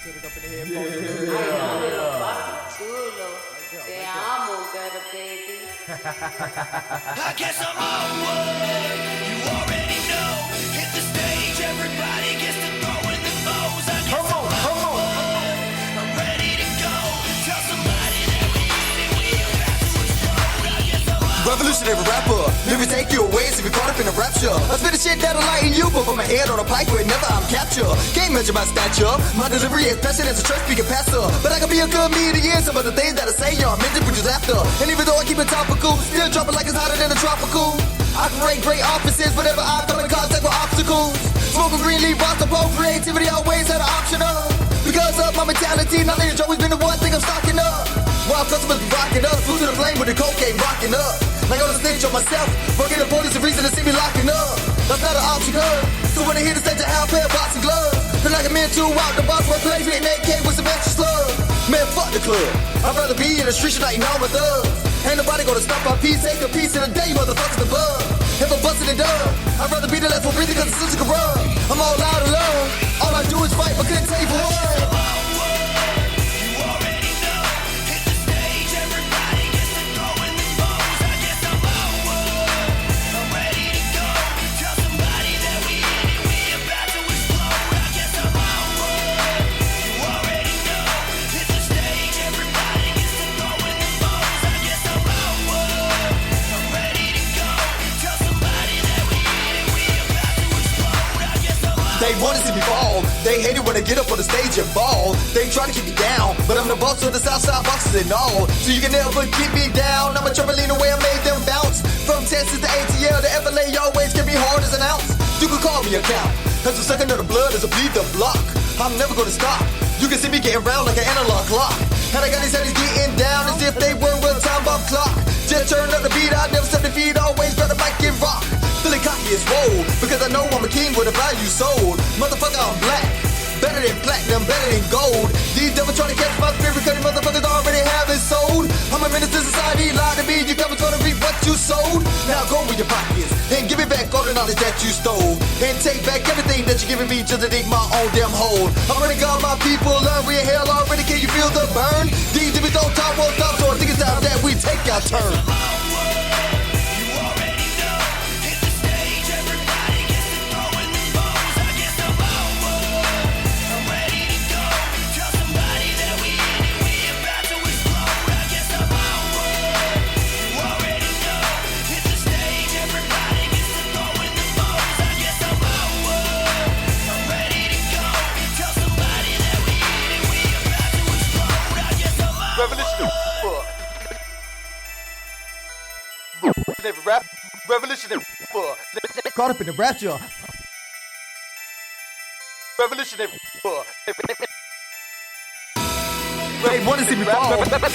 Put it up in the headphones. Chulo, te amo, better baby. I guess I'm on one. You already know. Hit the stage, everybody gets to throw in the bows. I guess I'm on one. I'm ready to go. Tell somebody that we in it, we about to explode. I guess I'm on. Revolutionary rapper, never take you away so we caught up in a rapture. I spit the shit that'll lighten you, but put my head on a pike whenever I'm captured. Can't measure my stature, my delivery is passion as a church speaking pastor. But I can be a good median, some of the things that I say y'all meant to produce after. And even though I keep it topical, still dropping like it's hotter than a tropical. I create great offices whenever I come in contact with obstacles. Smoking green leaf, roster pole, creativity always had an option of. Because of my mentality, knowledge always been the one thing I'm stocking up. While customers be rocking up, losing the blame with the cocaine rocking up. Like on the snitch on myself, working the police a reason to see me locking up. That's not an option, cuz. So when I hear the stage, I have a pair of boxing gloves. Feel like I'm in to out the box, where plays with an AK with some extra slugs. Man, fuck the club. I'd rather be in the streets than eating all my thugs. Ain't nobody gonna stop my peace, take a piece of the day, motherfuckers the bug. If I'm busting it up, I'd rather be the last one breathing cause the system can run. I'm all out of love, all I do is fight, but couldn't tell you for what. They wanna see me fall. They hate it when I get up on the stage and ball. They try to keep me down, but I'm the boss of the Southside boxes and all. So you can never keep me down. I'm a trampoline away, I made them bounce. From Texas to ATL to FLA, always get me hard as an ounce. You can call me a count, cause the second of the blood is a bleed the block. I'm never gonna stop. You can see me getting round like an analog clock. And I got these headies getting down as if they were real time bomb clock. Just turn up the beat, I never step the feet, always grab the mic and rock. Feeling cocky as swole, because I know I'm a king with a value sold. Motherfucker, I'm black, better than platinum, better than gold. These devils trying to catch my spirit, cause these motherfuckers already have it sold. I'm a menace to society, lie to me, you never gonna reap what you sold. Now go with your pockets, and give me back all the knowledge that you stole. And take back everything that you're giving me just to dig my own damn hole. I'm running God, my people, learn we in hell already, can you feel the burn? These demons don't talk, won't stop, so I think it's time that we take our turn. Revolutionary caught up in the rapture. Revolutionary they wanna see me fall. Caught up in the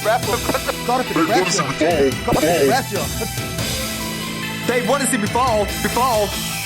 rapture. Caught up in the rapture. They wanna see me fall.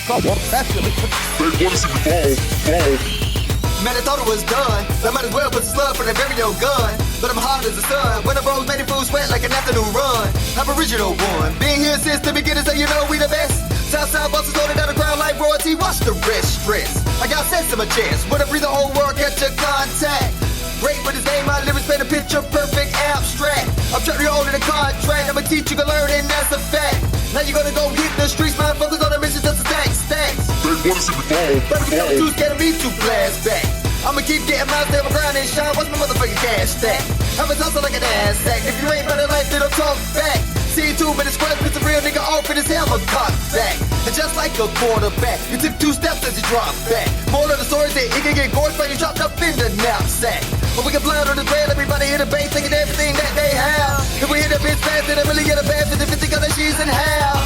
Caught up in the rapture. They wanna see me fall. Man, I thought it was done. I might as well put some slug for that very old gun. But I'm hot as the sun. When the roads made it food sweat like an afternoon run. Aboriginal one. Been here since the beginning, so you know we the best. Southside bosses loaded down the crown like royalty. Watch the wrist stress. I got sense in my chest. When I breathe the whole world, catch a contact. Great with his name, my lyrics paint a picture perfect abstract. I'm trying to hold in a contract. I'ma teach you can learn, and that's a fact. Now you're gonna go hit the streets, man. Focus on the mission just to stack stacks. They wanna see me fall. But if you're too scared of me to blast back. I'ma keep getting my stay on my grind and shine. What's my motherfucking cash stack? I'm a tussle like an ass sack. If you ain't better life, then don't talk back. See 2 minutes square, it's a real nigga off in his helmet cock back. And just like a quarterback, you took 2 steps as you drop back. More of the stories that he can get gorged but you dropped up in the knapsack. But we can blind on the trail, everybody hit the bass, taking everything that they have. If we hit a bitch fast, then I really get a bad 50-50 cause she's in half.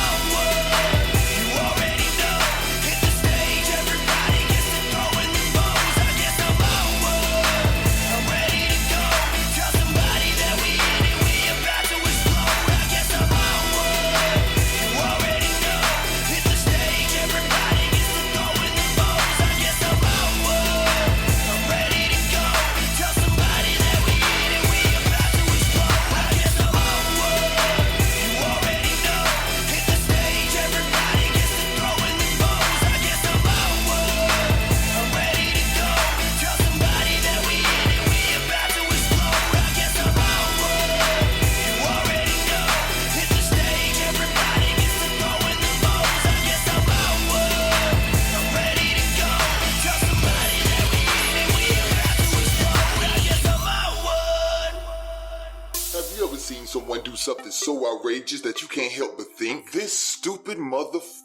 something so outrageous that you can't help but think? This stupid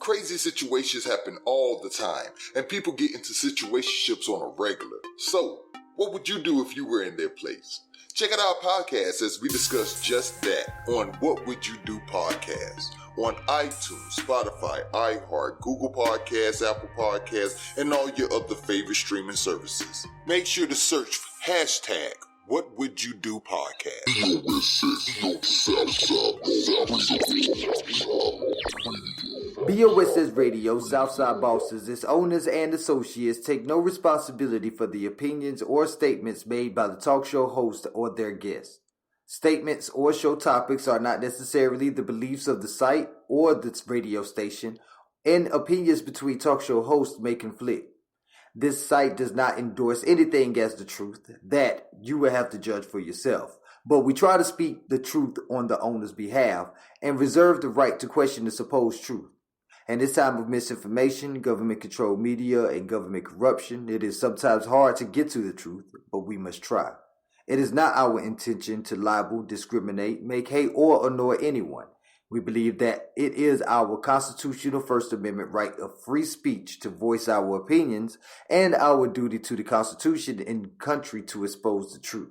crazy situations happen all the time, and people get into situationships on a regular. So, what would you do if you were in their place? Check out our podcast as we discuss just that on What Would You Do podcast on iTunes, Spotify, iHeart, Google Podcasts, Apple Podcasts, and all your other favorite streaming services. Make sure to search hashtag What Would You Do podcast. BOSS Radio, Southside Bosses, its owners and associates take no responsibility for the opinions or statements made by the talk show host or their guests. Statements or show topics are not necessarily the beliefs of the site or the radio station, and opinions between talk show hosts may conflict. This site does not endorse anything as the truth. That you will have to judge for yourself. But we try to speak the truth on the owner's behalf and reserve the right to question the supposed truth. In this time of misinformation, government-controlled media, and government corruption, it is sometimes hard to get to the truth, but we must try. It is not our intention to libel, discriminate, make hate, or annoy anyone. We believe that it is our constitutional First Amendment right of free speech to voice our opinions and our duty to the Constitution and country to expose the truth.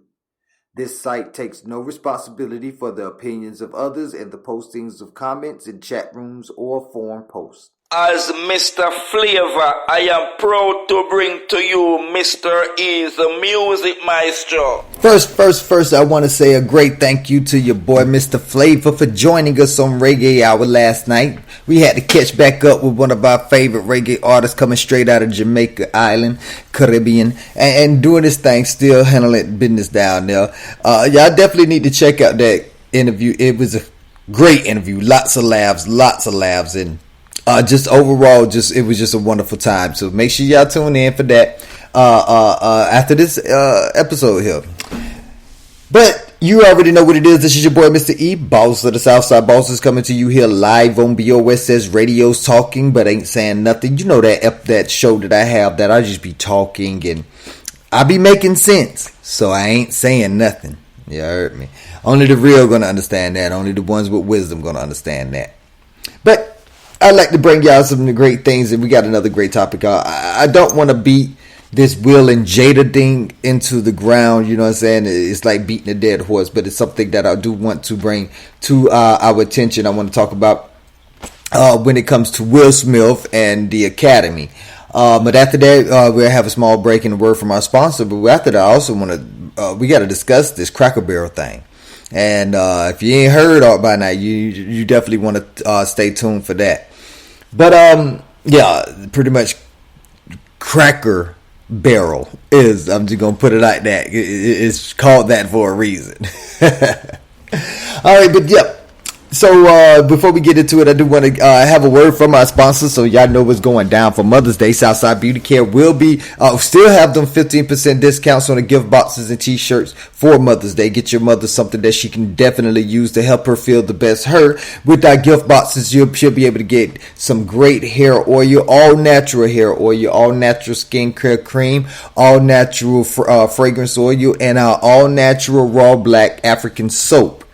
This site takes no responsibility for the opinions of others and the postings of comments in chat rooms or forum posts. As Mr. Flavor, I am proud to bring to you Mr. E, the music maestro. First, I want to say a great thank you to your boy Mr. Flavor for joining us on Reggae Hour last night. We had to catch back up with one of our favorite reggae artists coming straight out of Jamaica Island, Caribbean, and doing his thing, still handling business down there. Y'all definitely need to check out that interview. It was a great interview, lots of laughs, and just overall, it was just a wonderful time. So make sure y'all tune in for that after this episode here. But you already know what it is. This is your boy, Mr. E, boss of the Southside Bosses, coming to you here live on BOSS Radio's Talking But Ain't Saying Nothing. You know that show that I have that I just be talking and I be making sense. So I ain't saying nothing. You heard me. Only the real gonna understand that. Only the ones with wisdom gonna understand that. But I'd like to bring y'all some of the great things, and we got another great topic. I don't want to beat this Will and Jada thing into the ground, you know what I'm saying? It's like beating a dead horse, but it's something that I do want to bring to our attention. I want to talk about when it comes to Will Smith and the Academy. But after that, we'll have a small break and a word from our sponsor. But after that, I also want to, we got to discuss this Cracker Barrel thing. And if you ain't heard all by now, you definitely want to stay tuned for that. But yeah, pretty much Cracker Barrel is, I'm just gonna put it like that. It's called that for a reason. All right, but yeah. So before we get into it, I do want to have a word from our sponsor, so y'all know what's going down for Mother's Day. Southside Beauty Care will be still have them 15% discounts on the gift boxes and t-shirts for Mother's Day. Get your mother something that she can definitely use to help her feel the best her. With our gift boxes, she'll be able to get some great hair oil, all natural hair oil, all natural skincare cream, all natural fragrance oil, and our all natural raw black African soap.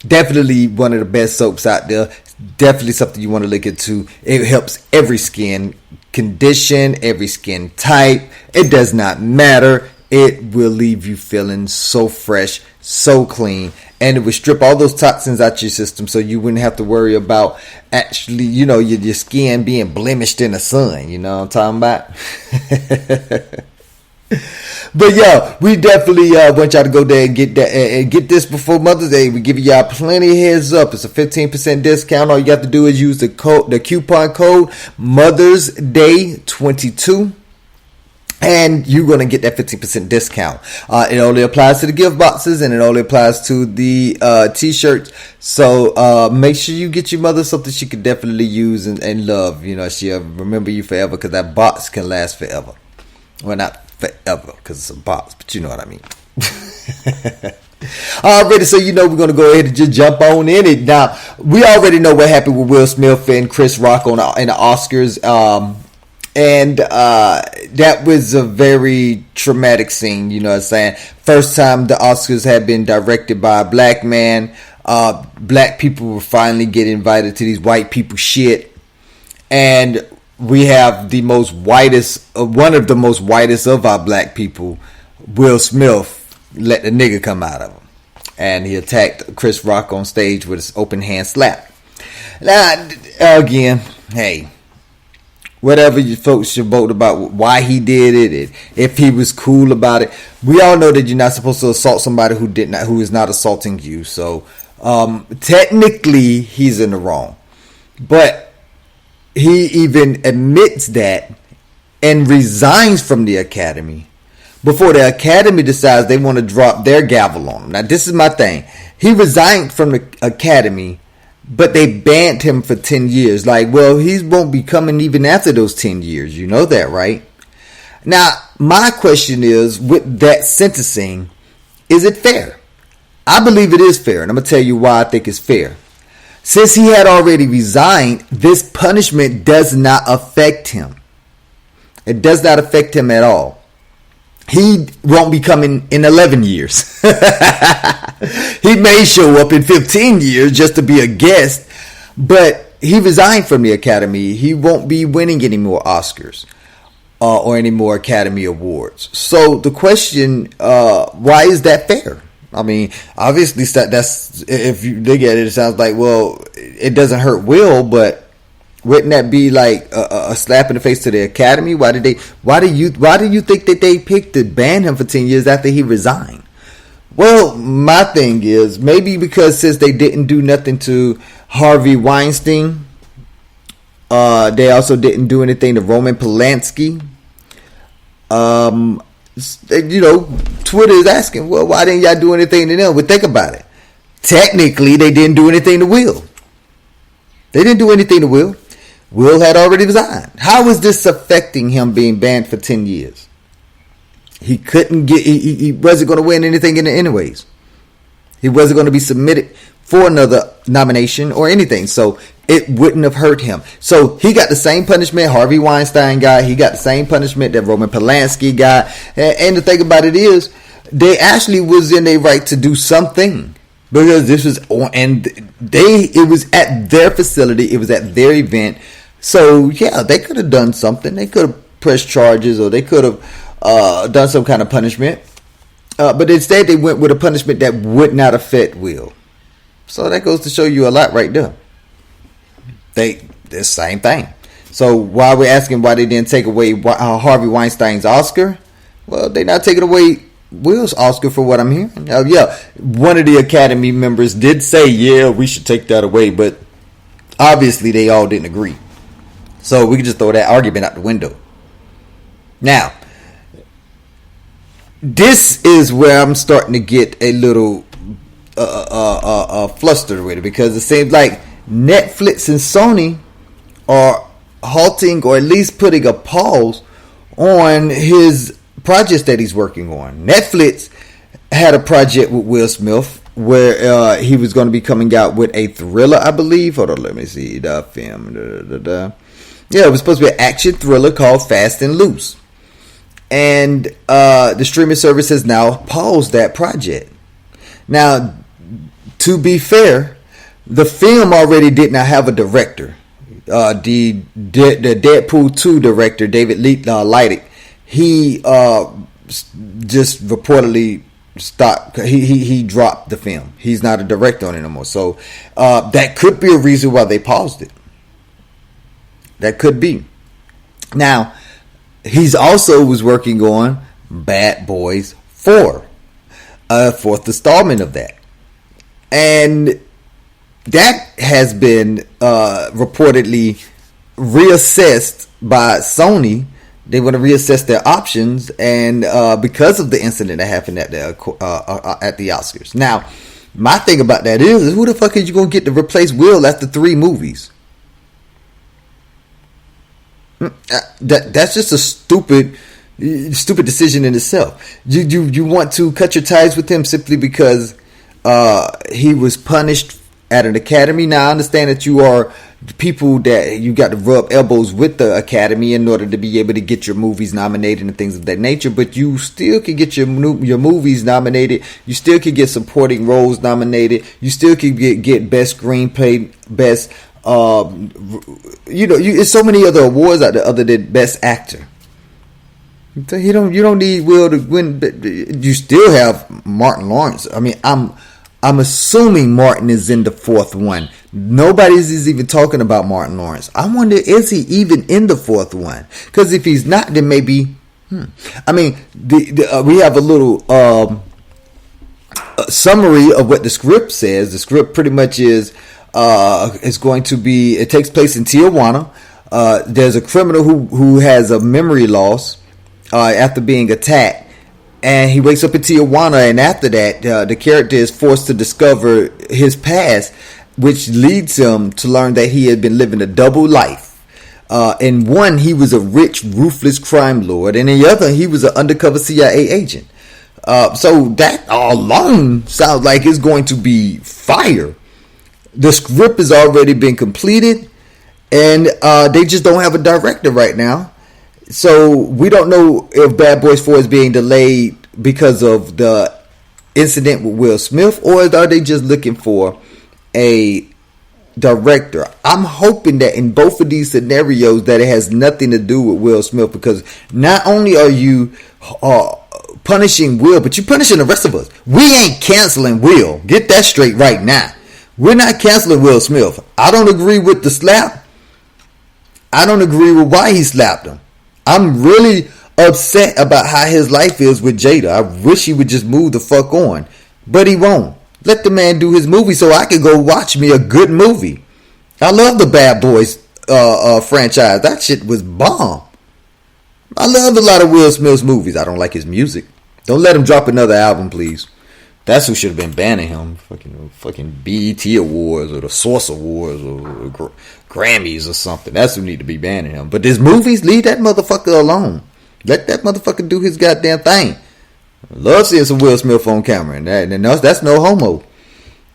Definitely one of the best soaps out there. Definitely something you want to look into. It helps every skin condition, every skin type. It does not matter. It will leave you feeling so fresh, so clean, and it will strip all those toxins out your system, so you wouldn't have to worry about actually, your skin being blemished in the sun. You know what I'm talking about? But yeah, we definitely want y'all to go there and get that and get this before Mother's Day. We give y'all plenty of heads up. It's a 15% discount. All you have to do is use the coupon code Mother's Day 22. And you're going to get that 15% discount. It only applies to the gift boxes and it only applies to the t-shirts. So make sure you get your mother something she could definitely use and love. She'll remember you forever, because that box can last forever. Well, not forever, because it's a box, but you know what I mean. Already, so we're going to go ahead and just jump on in it. Now, we already know what happened with Will Smith and Chris Rock in the Oscars. And that was a very traumatic scene, you know what I'm saying? First time the Oscars had been directed by a black man. Black people will finally get invited to these white people shit. And we have the most whitest, one of the most whitest of our black people, Will Smith, let the nigga come out of him. And he attacked Chris Rock on stage with his open hand slap. Now, again, hey, whatever you folks should vote about why he did it, if he was cool about it. We all know that you're not supposed to assault somebody who is not assaulting you. So technically, he's in the wrong. But he even admits that and resigns from the academy before the academy decides they want to drop their gavel on him. Now, this is my thing. He resigned from the academy, but they banned him for 10 years. Like, well, he won't be coming even after those 10 years. You know that, right? Now, my question is, with that sentencing, is it fair? I believe it is fair, and I'm going to tell you why I think it's fair. Since he had already resigned, this punishment does not affect him. It does not affect him at all. He won't be coming in 11 years. He may show up in 15 years just to be a guest, but he resigned from the academy. He won't be winning any more Oscars or any more Academy Awards. So the question, why is that fair? I mean, obviously, that's, if you look at it, it sounds like, well, it doesn't hurt Will, but wouldn't that be like a slap in the face to the academy? Why do you think that they picked to ban him for 10 years after he resigned? Well, my thing is, maybe because since they didn't do nothing to Harvey Weinstein, they also didn't do anything to Roman Polanski. Twitter is asking, well, why didn't y'all do anything to them? But think about it. Technically, they didn't do anything to Will. They didn't do anything to Will. Will had already resigned. How is this affecting him being banned for 10 years? He couldn't get, he wasn't going to win anything in it anyways. He wasn't going to be submitted for another nomination or anything. So it wouldn't have hurt him. So he got the same punishment Harvey Weinstein got. He got the same punishment that Roman Polanski got. And the thing about it is, they actually was in their right to do something. Because this was on, and it was at their facility. It was at their event. So yeah, they could have done something. They could have pressed charges, or they could have done some kind of punishment. But instead, they went with a punishment that would not affect Will. So that goes to show you a lot right there. The same thing. So why we're asking why they didn't take away Harvey Weinstein's Oscar? Well, they're not taking away Will's Oscar for what I'm hearing. Yeah, one of the Academy members did say, yeah, we should take that away, but obviously they all didn't agree. So we can just throw that argument out the window. Now, this is where I'm starting to get a little flustered with it, because it seems like Netflix and Sony are halting, or at least putting a pause on his projects that he's working on. Netflix had a project with Will Smith where he was going to be coming out with a thriller, I believe. Hold on, let me see the film. Yeah, it was supposed to be an action thriller called Fast and Loose. And the streaming service has now paused that project. Now, to be fair, the film already did not have a director. The Deadpool 2 director, David Leitch, he just reportedly stopped. He dropped the film. He's not a director on it anymore. So that could be a reason why they paused it. That could be. Now, he's also was working on Bad Boys 4, fourth installment of that, and that has been reportedly reassessed by Sony. They want to reassess their options, and because of the incident that happened at the Oscars. Now, my thing about that is, who the fuck is you gonna get to replace Will after 3 movies? That's just a stupid decision in itself. You want to cut your ties with him simply because he was punished at an academy. Now, I understand that you are people that you got to rub elbows with the Academy in order to be able to get your movies nominated and things of that nature. But you still can get your movies nominated. You still can get supporting roles nominated. You still can get best screenplay, best it's so many other awards out there other than best actor. You don't need Will to win. You still have Martin Lawrence. I mean, I'm assuming Martin is in the fourth one. Nobody's even talking about Martin Lawrence. I wonder, is he even in the fourth one? Because if he's not, then maybe. I mean, we have a little summary of what the script says. The script pretty much is going to be. It takes place in Tijuana. There's a criminal who has a memory loss after being attacked. And he wakes up in Tijuana, and after that, the character is forced to discover his past, which leads him to learn that he had been living a double life. In one, he was a rich, ruthless crime lord, and in the other, he was an undercover CIA agent. So that alone sounds like it's going to be fire. The script has already been completed, and they just don't have a director right now. So we don't know if Bad Boys 4 is being delayed because of the incident with Will Smith, or are they just looking for a director? I'm hoping that in both of these scenarios that it has nothing to do with Will Smith, because not only are you punishing Will, but you're punishing the rest of us. We ain't canceling Will. Get that straight right now. We're not canceling Will Smith. I don't agree with the slap. I don't agree with why he slapped him. I'm really upset about how his life is with Jada. I wish he would just move the fuck on. But he won't. Let the man do his movie so I can go watch me a good movie. I love the Bad Boys franchise. That shit was bomb. I love a lot of Will Smith's movies. I don't like his music. Don't let him drop another album, please. That's who should have been banning him. Fucking BET Awards or the Source Awards or Grammys or something. That's who need to be banning him. But his movies, leave that motherfucker alone. Let that motherfucker do his goddamn thing. I love seeing some Will Smith on camera, and that's no homo.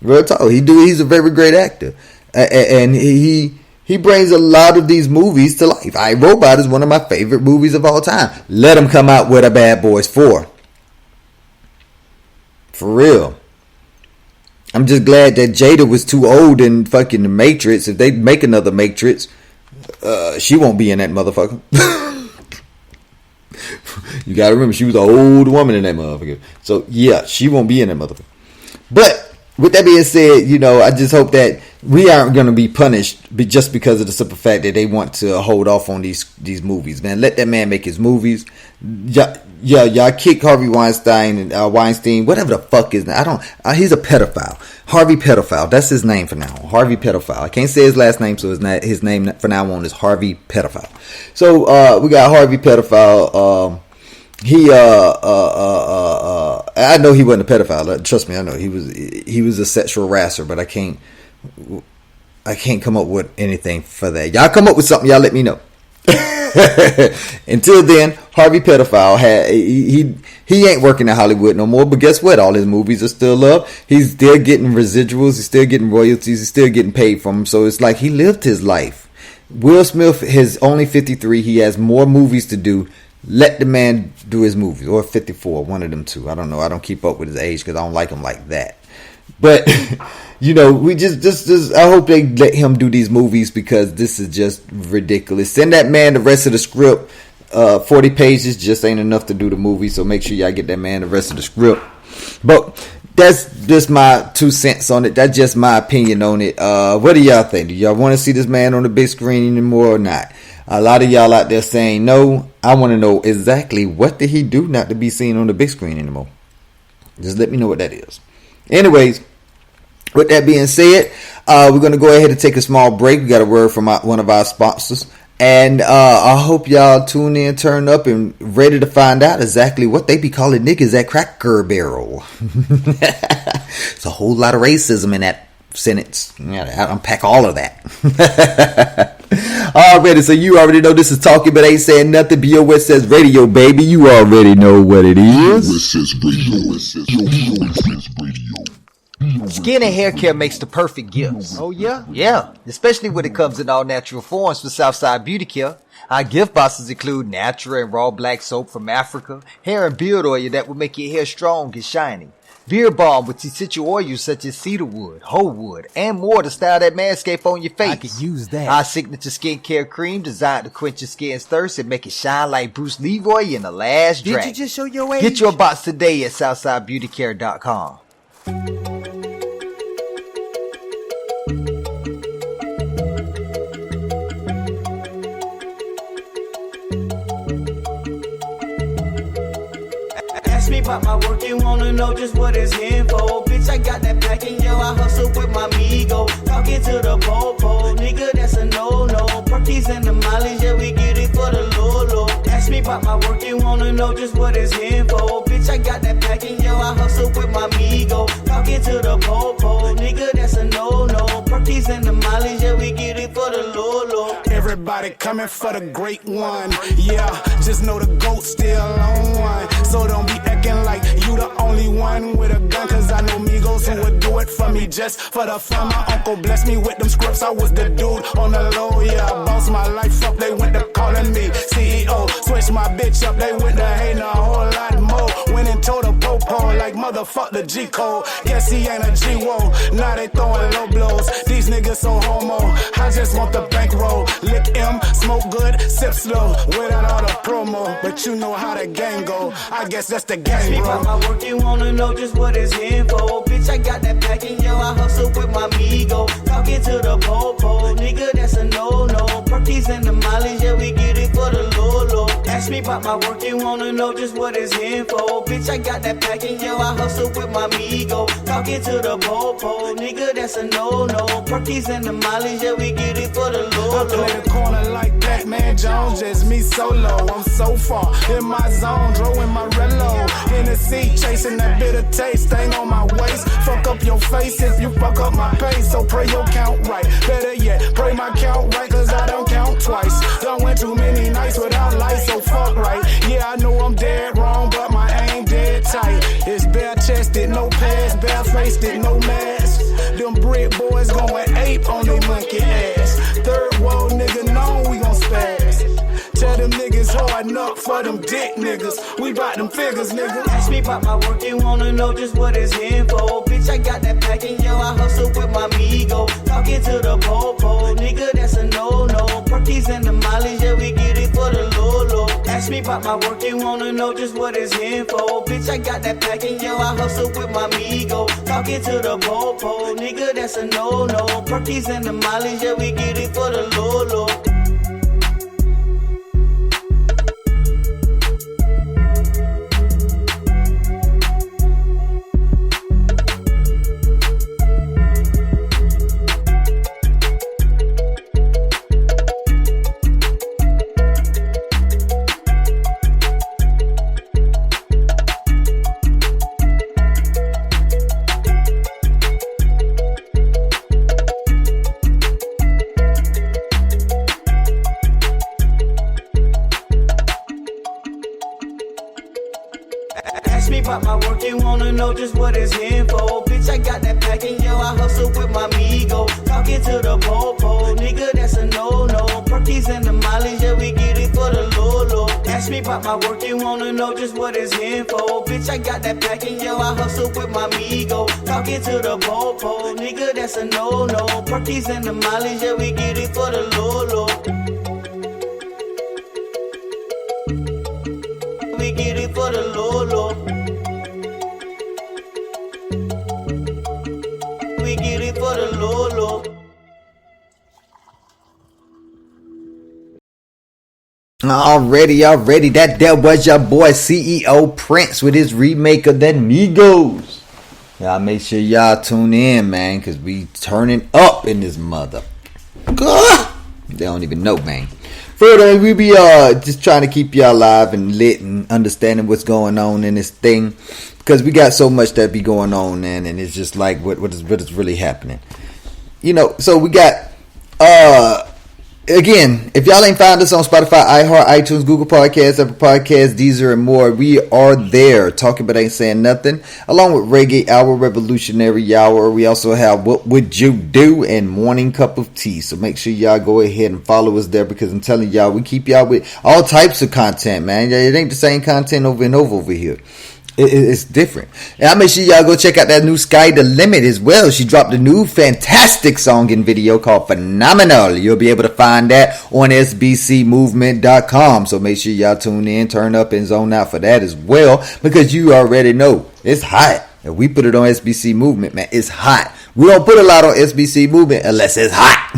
Real talk. He's a very great actor, and he brings a lot of these movies to life. I, Robot is one of my favorite movies of all time. Let him come out with a Bad Boys 4. For real. I'm just glad that Jada was too old in fucking The Matrix. If they make another Matrix, she won't be in that motherfucker. You gotta remember, she was an old woman in that motherfucker. So, yeah, she won't be in that motherfucker. But, with that being said, I just hope that we aren't going to be punished just because of the simple fact that they want to hold off on these movies, man. Let that man make his movies. Y'all kick Harvey Weinstein and Weinstein, whatever the fuck his name. He's a pedophile. Harvey Pedophile. That's his name for now. Harvey Pedophile. I can't say his last name, so his name for now on is Harvey Pedophile. So we got Harvey Pedophile. I know he wasn't a pedophile. Trust me, I know he was a sexual harasser, but I can't come up with anything for that. Y'all come up with something, y'all let me know. Until then, Harvey Pedophile he ain't working in Hollywood no more, but guess what? All his movies are still up. He's still getting residuals, he's still getting royalties, he's still getting paid from them. So it's like he lived his life. Will Smith is only 53. He has more movies to do. Let the man do his movies. Or 54, one of them two. I don't know. I don't keep up with his age because I don't like him like that. But, we just I hope they let him do these movies because this is just ridiculous. Send that man the rest of the script. 40 pages just ain't enough to do the movie. So make sure y'all get that man the rest of the script. But that's just my 2 cents on it. That's just my opinion on it. What do y'all think? Do y'all want to see this man on the big screen anymore or not? A lot of y'all out there saying no. I want to know exactly what did he do not to be seen on the big screen anymore. Just let me know what that is. Anyways, with that being said, we're going to go ahead and take a small break. We got a word from one of our sponsors. And I hope y'all tune in, turn up, and ready to find out exactly what they be calling niggas at Cracker Barrel. It's a whole lot of racism in that sentence. I gotta unpack all of that. Already, so you already know this is Talking But Ain't Saying Nothing. BOS says radio, baby. You already know what it is. BOS says radio. BOS says radio. Skin and hair care makes the perfect gifts. Oh yeah? Yeah, especially when it comes in all natural forms for Southside Beauty Care. Our gift boxes include natural and raw black soap from Africa, hair and beard oil that will make your hair strong and shiny, beard balm with essential oils such as cedarwood, hoe wood, and more to style that manscape on your face. I could use that. Our signature skincare cream designed to quench your skin's thirst and make it shine like Bruce Leroy in The Last Dragon. Did you just show your age? Get your box today at SouthsideBeautyCare.com. Ask me about my work, you wanna know just what it's in for. Bitch, I got that packing, yo, I hustle with my amigo. Talking to the popo, nigga, that's a no-no. Perkies and the mileage, yeah, we get it for the Lolo. Ask me about my work, you wanna know just what it's in for. Bitch, I got that packing, yo, I hustle with my amigo. Talking to the popo, nigga, that's a no-no. Perkies and the mileage, yeah, we get it for the Lolo. Everybody coming for the great one. Yeah, just know the GOAT still on one. So don't be acting like you the only one with a gun. Cause I know Migos who would do it for me just for the fun. My uncle blessed me with them scripts. I was the dude on the low. Yeah, I bossed my life up. They went to calling me CEO. Switched my bitch up. They went to hating a whole lot more. Went and told a popo like motherfuck the G code. Guess he ain't a G-Wo. Now they throwing low blows. These niggas so homo. I just want the bankroll. Lick M, smoke good, sip slow. Without all the promo. But you know how the game go. I guess that's the Ask me game, about bro. my work, you wanna know just what it's in for. Bitch, I got that packing, yo, I hustle with my amigo. Talking to the popo, nigga, that's a no-no. Perkies and the mileage, yeah, we get it for the Lolo. Ask me about my work, you wanna know just what it's in for. Bitch, I got that packing, yo, I hustle with my amigo. Talking to the popo, nigga, that's a no-no. Perkies and the mileage, yeah, we get it for the I Lolo. play the corner like Batman Jones, just me solo. I'm so far in my zone, throwing my relo. In the seat, chasing that bitter taste, thing on my waist. Fuck up your face if you fuck up my pace. So pray your count right. Better yet, pray my count right, cause I don't count twice. Done went too many nights without lights, so fuck right. Yeah, I know I'm dead wrong, but my aim dead tight. It's bare chested, no pads, bare faced, no mask. Them brick boys going ape on they monkey ass. Third world nigga know we gon' spaz. Tell them niggas hard enough for them dick niggas. We bout them figures, nigga. Ask me about my work, you wanna know just what it's in for. Bitch, I got that packing, yo, I hustle with my amigo. Talking to the popo, nigga, that's a no-no. Perkies and the mileage, yeah, we get it for the Lolo. Ask me about my work, you wanna know just what it's in for. Bitch, I got that packing, yo, I hustle with my amigo. Talking to the popo, nigga, that's a no-no. Perkies and the mileage, yeah, we get it for the Lolo. Ask me about my work, you wanna know just what it's in for. Bitch, I got that packing, yo, I hustle with my amigo. Talking to the popo, nigga, that's a no-no. Perkies and the mileage, yeah, we get it for the Lolo. Ask me about my work, you wanna know just what it's in for. Bitch, I got that packing, yo, I hustle with my amigo. Talking to the popo, nigga, that's a no-no. Perkies and the mileage, yeah, we get it for the Lolo. We get it for the Lolo. We get it for the Lolo. Already. That was your boy CEO Prince with his remake of that Migos. Y'all make sure y'all tune in, man, cause we turning up in this mother. They don't even know, man. Further, we be just trying to keep y'all alive and lit and understanding what's going on in this thing, because we got so much that be going on, man, and it's just like what is really happening. You know, so we got Again, if y'all ain't found us on Spotify, iHeart, iTunes, Google Podcasts, Apple Podcasts, Deezer, and more, we are there. Talking but ain't saying nothing. Along with Reggae Hour, Revolutionary Hour. We also have What Would You Do and Morning Cup of Tea. So make sure y'all go ahead and follow us there, because I'm telling y'all, we keep y'all with all types of content, man. It ain't the same content over and over here. It's different. And I make sure y'all go check out that new Sky the Limit as well. She dropped a new fantastic song and video called Phenomenal. You'll be able to find that on sbcmovement.com. So make sure y'all tune in, turn up, and zone out for that as well, because you already know it's hot. If we put it on SBC Movement, man, it's hot. We don't put a lot on SBC Movement unless it's hot.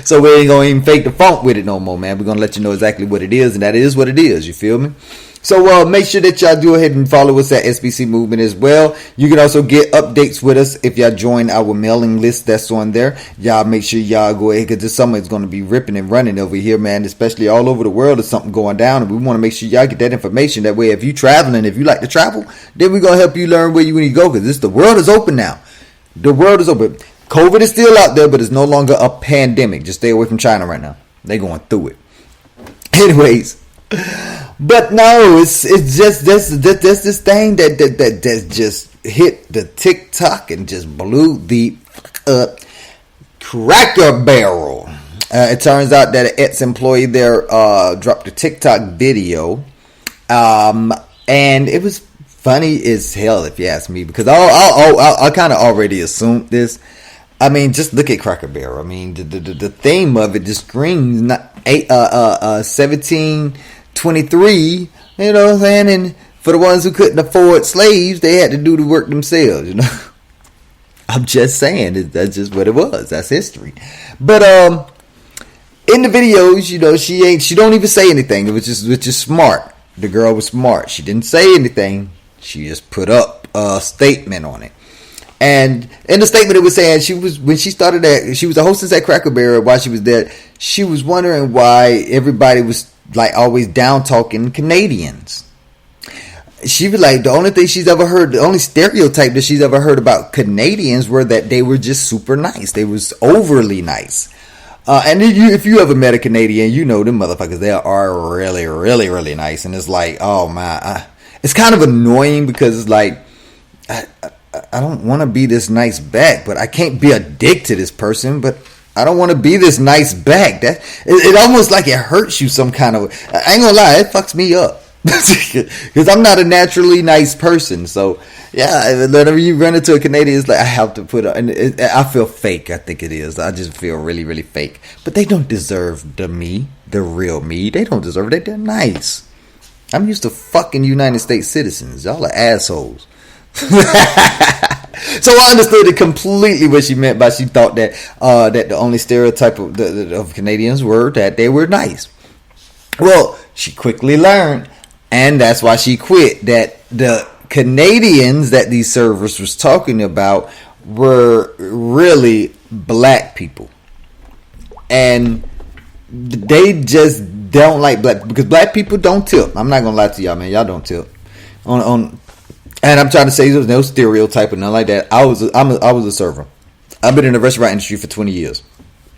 So we ain't gonna even fake the funk with it no more, man. We're gonna let you know exactly what it is, and that is what it is. You feel me? So make sure that y'all go ahead and follow us at SBC Movement as well. You can also get updates with us if y'all join our mailing list that's on there. Y'all make sure y'all go ahead, because this summer is going to be ripping and running over here, man. Especially all over the world, there's something going down, and we want to make sure y'all get that information. That way, if you traveling, if you like to travel, then we're going to help you learn where you need to go, because the world is open now. The world is open. COVID is still out there, but it's no longer a pandemic. Just stay away from China right now. They're going through it. Anyways. But no, it's just this thing that just hit the TikTok and just blew the Cracker Barrel. It turns out that an ex-employee there dropped a TikTok video, and it was funny as hell if you ask me, because I kind of already assumed this. I mean, just look at Cracker Barrel. I mean, the theme of it just screams 1723, you know what I'm saying? And for the ones who couldn't afford slaves, they had to do the work themselves, you know? I'm just saying, that's just what it was. That's history. But in the videos, you know, she don't even say anything. It was just smart. The girl was smart. She didn't say anything. She just put up a statement on it. And in the statement, it was saying she was a hostess at Cracker Barrel. While she was there, she was wondering why everybody was like always down talking Canadians. She was like, the only thing she's ever heard, the only stereotype that she's ever heard about Canadians were that they were just super nice. They was overly nice. And if you ever met a Canadian, you know them motherfuckers. They are really, really, really nice. And it's like, oh my, it's kind of annoying, because it's like, I don't want to be this nice back, but I can't be a dick to this person, but I don't want to be this nice back. That it almost like it hurts you some kind of. I ain't gonna lie, it fucks me up, because I'm not a naturally nice person. So yeah, whenever you run into a Canadian, it's like I have to put and I feel fake. I think it is. I just feel really, really fake. But they don't deserve the real me. They don't deserve it. They're nice. I'm used to fucking United States citizens. Y'all are assholes. So I understood it completely what she meant by she thought that that the only stereotype of Canadians were that they were nice. Well, she quickly learned, and that's why she quit, that the Canadians that these servers was talking about were really black people, and they just don't like black, because black people don't tip. I'm not gonna lie to y'all, man. Y'all don't tip on. And I'm trying to say there's no stereotype or nothing like that. I was a server. I've been in the restaurant industry for 20 years.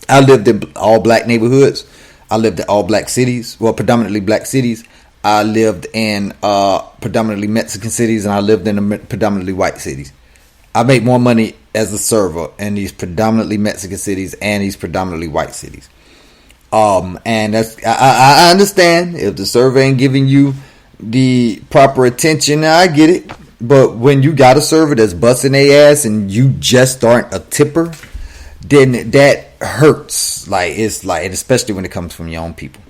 I lived in all black neighborhoods. I lived in all black cities. Well, predominantly black cities. I lived in predominantly Mexican cities, and I lived in predominantly white cities. I make more money as a server in these predominantly Mexican cities and these predominantly white cities. And that's I understand if the server ain't giving you the proper attention. I get it. But when you got a server that's busting their ass and you just aren't a tipper, then that hurts. Like, it's like, and especially when it comes from your own people.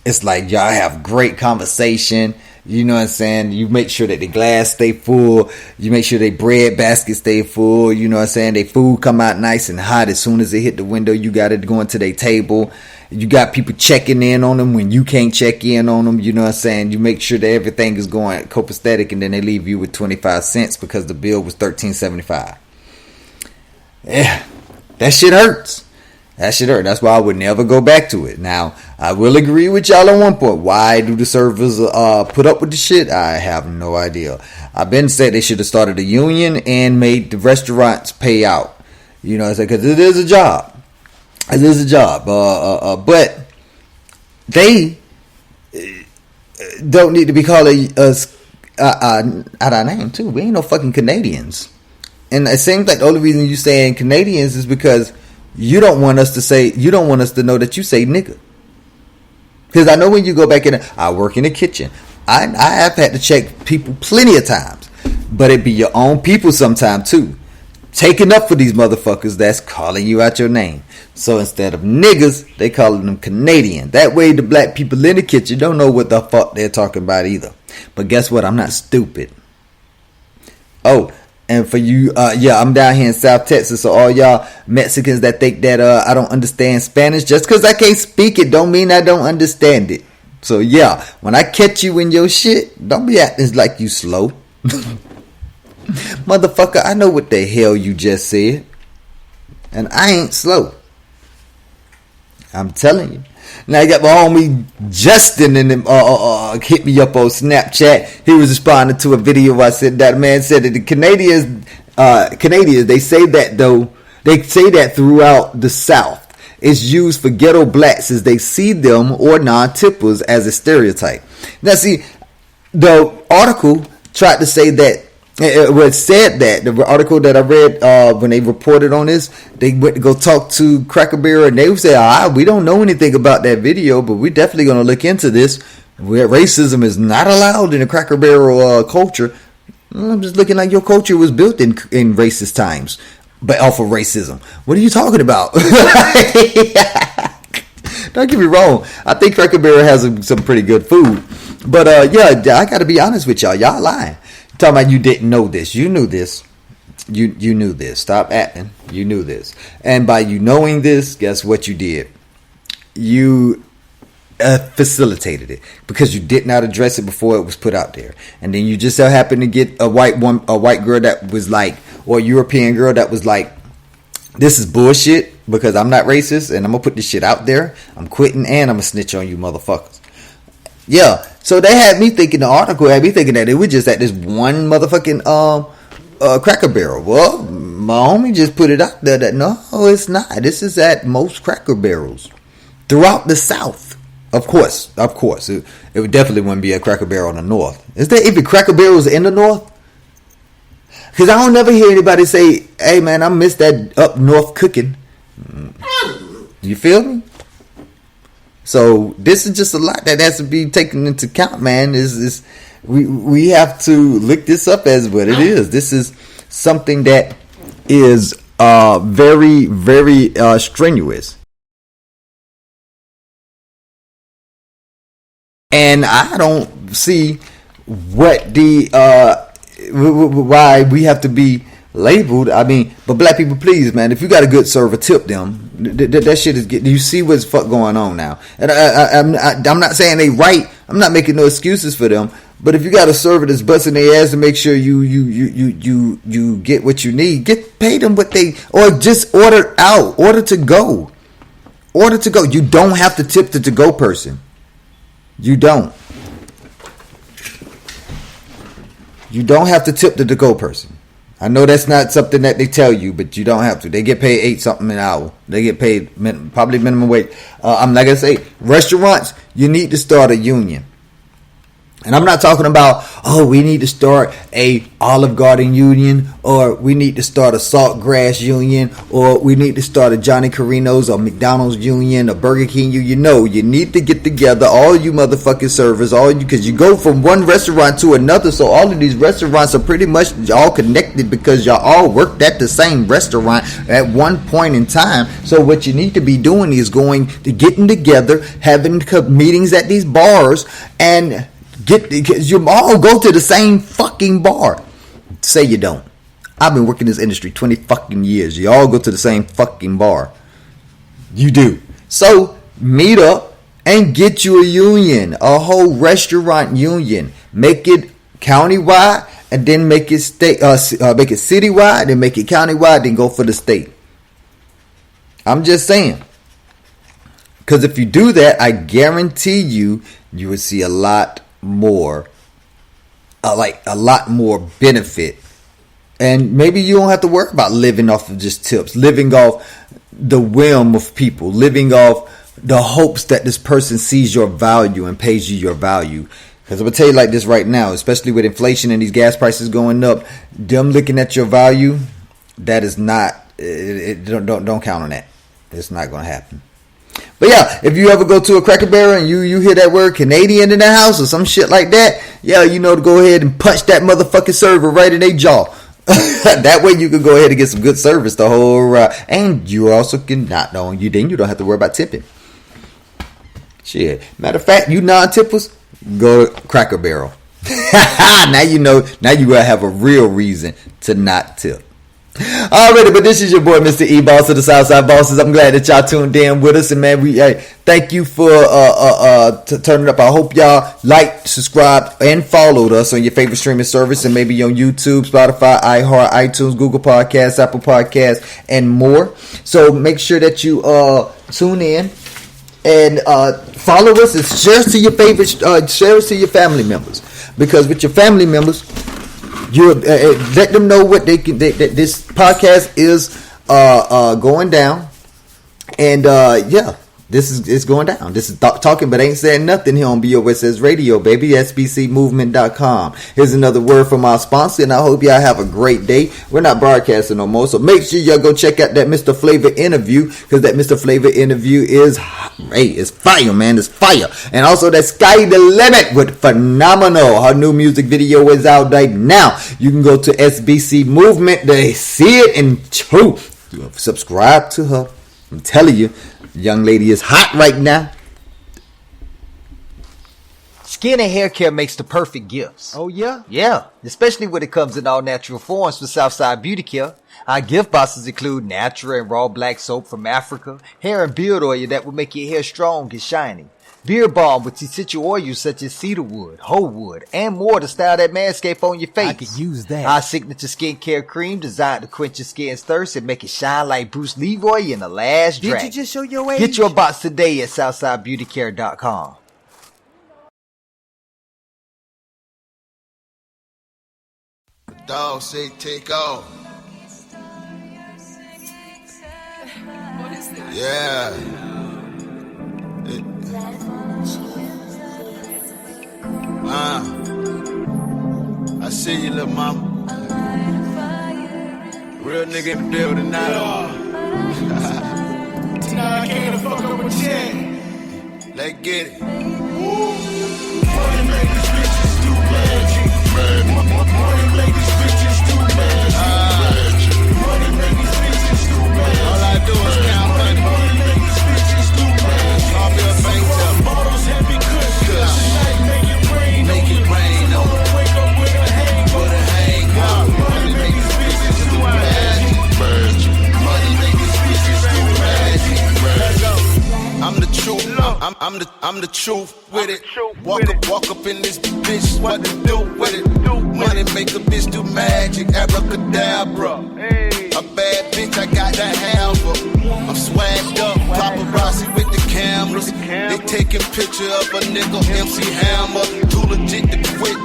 It's like y'all have great conversation. You know what I'm saying? You make sure that the glass stay full. You make sure they bread basket stay full. You know what I'm saying? They food come out nice and hot. As soon as they hit the window, you got it going to their table. You got people checking in on them when you can't check in on them. You know what I'm saying? You make sure that everything is going copacetic, and then they leave you with 25 cents because the bill was $13.75. Yeah, that shit hurts. That shit hurt. That's why I would never go back to it. Now, I will agree with y'all on one point. Why do the servers put up with the shit? I have no idea. I've been said they should have started a union and made the restaurants pay out. You know what I'm saying? Because it is a job. It is a job. But they don't need to be calling us out our name too. We ain't no fucking Canadians. And it seems like the only reason you saying Canadians is because you don't want us to know that you say nigga. Because I know when you go back in, I work in the kitchen. I have had to check people plenty of times. But it be your own people sometime too. Taking up for these motherfuckers that's calling you out your name. So instead of niggas, they calling them Canadian. That way the black people in the kitchen don't know what the fuck they're talking about either. But guess what? I'm not stupid. Oh, and for you, I'm down here in South Texas. So all y'all Mexicans that think that I don't understand Spanish, just because I can't speak it don't mean I don't understand it. So yeah, when I catch you in your shit, don't be acting like you slow. Motherfucker, I know what the hell you just said. And I ain't slow. I'm telling you. Now I got my homie Justin and him hit me up on Snapchat. He was responding to a video I said that man said that the Canadians they say that though. They say that throughout the South. It's used for ghetto blacks as they see them or non-tippers as a stereotype. Now see, the article tried to say that it was said that the article that I read when they reported on this, they went to go talk to Cracker Barrel and they said, we don't know anything about that video, but we're definitely going to look into this. Where racism is not allowed in the Cracker Barrel culture. I'm just looking like your culture was built in racist times, but off of racism. What are you talking about? Don't get me wrong. I think Cracker Barrel has some pretty good food, but I got to be honest with y'all. Y'all lying. Talking about you didn't know this. You knew this. You knew this. Stop acting. You knew this. And by you knowing this, guess what you did? You facilitated it because you did not address it before it was put out there. And then you just so happened to get a white girl that was like, or a European girl that was like, this is bullshit because I'm not racist and I'm going to put this shit out there. I'm quitting and I'm going to snitch on you motherfuckers. Yeah, so they had me thinking, the article had me thinking that it was just at this one motherfucking Cracker Barrel. Well, my homie just put it out there that no, it's not. This is at most Cracker Barrels throughout the South. Of course. It would definitely wouldn't be a Cracker Barrel in the North. Is there even Cracker Barrels in the North? Because I don't never hear anybody say, hey man, I miss that up north cooking. You feel me? So this is just a lot that has to be taken into account, man. We have to look this up as what it is. This is something that is very, very strenuous. And I don't see what why we have to be labeled. I mean, but black people, please, man, if you got a good server, tip them. That shit is getting. You see what's fuck going on now, and I'm not saying they right. I'm not making no excuses for them. But if you got a server that's busting their ass to make sure you get what you need, pay them what they, or just order out, order to go. You don't have to tip the to-go person. You don't. You don't have to tip the to-go person. I know that's not something that they tell you, but you don't have to. They get paid $8 something an hour. They get paid probably minimum wage. I'm not gonna say restaurants. You need to start a union. And I'm not talking about, we need to start a Olive Garden union, or we need to start a Saltgrass union, or we need to start a Johnny Carino's or McDonald's union, or Burger King union. No, you need to get together, all you motherfucking servers, because you go from one restaurant to another, so all of these restaurants are pretty much all connected because y'all all worked at the same restaurant at one point in time. So what you need to be doing is getting together, having meetings at these bars, and you all go to the same fucking bar. Say you don't. I've been working this industry 20 fucking years. You all go to the same fucking bar. You do. So meet up and get you a union, a whole restaurant union. Make it countywide and then make it state. Make it citywide, then make it countywide, then go for the state. I'm just saying. Because if you do that, I guarantee you will see a lot more, a lot more benefit And maybe you don't have to worry about living off of just tips, living off the whim of people, living off the hopes that this person sees your value and pays you your value. Because I'm going to tell you like this right now, especially with inflation and these gas prices going up, them looking at your value, that is not, don't count on that. It's not going to happen. But yeah, if you ever go to a Cracker Barrel and you hear that word Canadian in the house or some shit like that, yeah, you know to go ahead and punch that motherfucking server right in their jaw. That way you can go ahead and get some good service the whole ride. And you also can not on you, then you don't have to worry about tipping. Shit. Matter of fact, you non-tippers, go to Cracker Barrel. Now you know, now you gotta have a real reason to not tip. Alrighty, but this is your boy Mr. E, boss of the Southside Bosses. I'm glad that y'all tuned in with us, and man, we thank you for turning up. I hope y'all liked, subscribed, and followed us on your favorite streaming service, and maybe on YouTube, Spotify, iHeart, iTunes, Google Podcasts, Apple Podcasts, and more. So make sure that you tune in and follow us and share us to your favorite, share us to your family members, because with your family members, you let them know what they can. That this podcast is going down, and yeah, this is going down. This is talking, but ain't saying nothing here on BOSS Radio, baby. SBCmovement.com. Here's another word from our sponsor, and I hope y'all have a great day. We're not broadcasting no more, so make sure y'all go check out that Mr. Flavor interview, because that Mr. Flavor interview is it's fire, man. It's fire. And also that Sky the Limit with Phenomenal. Her new music video is out right now. You can go to SBC Movement to see it in truth. Subscribe to her. I'm telling you, the young lady is hot right now. Skin and hair care makes the perfect gifts. Oh, yeah? Yeah, especially when it comes in all natural forms for Southside Beauty Care. Our gift boxes include natural and raw black soap from Africa, hair and beard oil that will make your hair strong and shiny, beard balm with essential oils such as cedarwood, hoe wood, and more to style that manscape on your face. I could use that. Our signature skincare cream designed to quench your skin's thirst and make it shine like Bruce Leroy in The Last Dragon. Did you just show your age? Get your box today at SouthsideBeautyCare.com. Dog say take off. Yeah. I see you, little mama. Real nigga in the building now. Nah, I can't fuck up with shit. Let's get it. Money make these bitches do magic. Money make these bitches do magic. Money make these bitches do magic. All I do is count money. Money make these bitches do magic. Call me a bank teller. Bottles heavy kush. Tonight make it rain. Make it rain. Wake up with a hangover. Money make these bitches do magic. Money make these bitches do magic. Let's go. I'm the truth. I'm the truth with it. Walk up in this bitch. What to do with it? Money make a bitch do magic. Abracadabra. A bad bitch, I got that hammer. I'm swagged up, paparazzi with the cameras. They taking picture of a nigga, MC Hammer. Too legit to quit,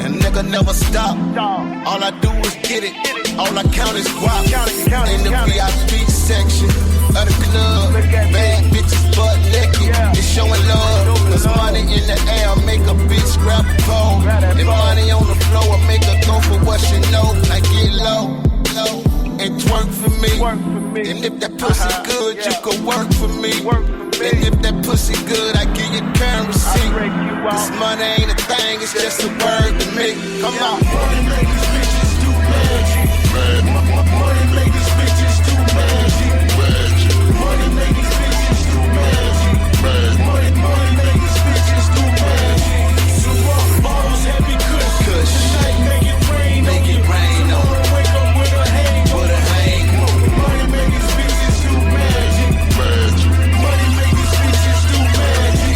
and nigga never stop. All I do is get it. All I count is guap. In the VIP section of the club, bad bitches butt naked. It's showing love. There's money in the air, make a bitch grab a pole. And money on the floor, make her go for what she know. I get low, and twerk for me. And if that pussy good, you can work for me. And if that pussy good, I give you currency. This money ain't a thing, it's just a word to me. Come on. Money make these bitches do magic. Money make these bitches do magic. Money make these bitches do magic. Money make these bitches do magic. So bottles heavy kush. Tonight make it rain. Make it rain. Wake up with a hangover. Money make these bitches do magic. Money make these bitches do magic.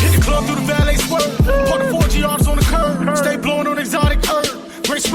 Hit the club through the valet swerve. Put the 4G arms on the curb. Stay blowing on exotic herb. Grace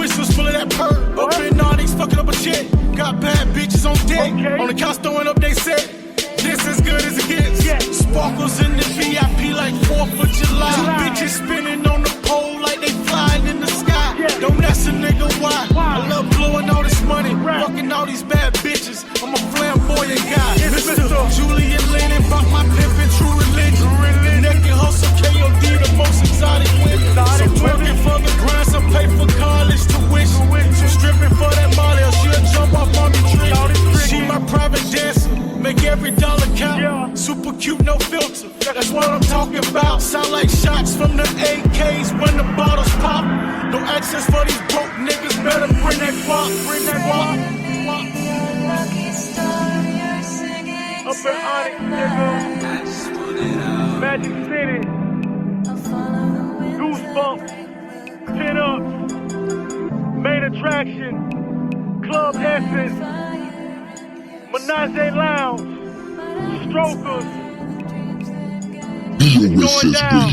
super cute, no filter. That's what I'm talking about. Sound like shots from the AKs when the bottles pop. No access for these broke niggas. Better bring that guap, bring that guap. Up in Onyx, nigga. Magic City. Goosebumps. Pin up. Main attraction. Club Essence. Menage Lounge. Strokers. Going down.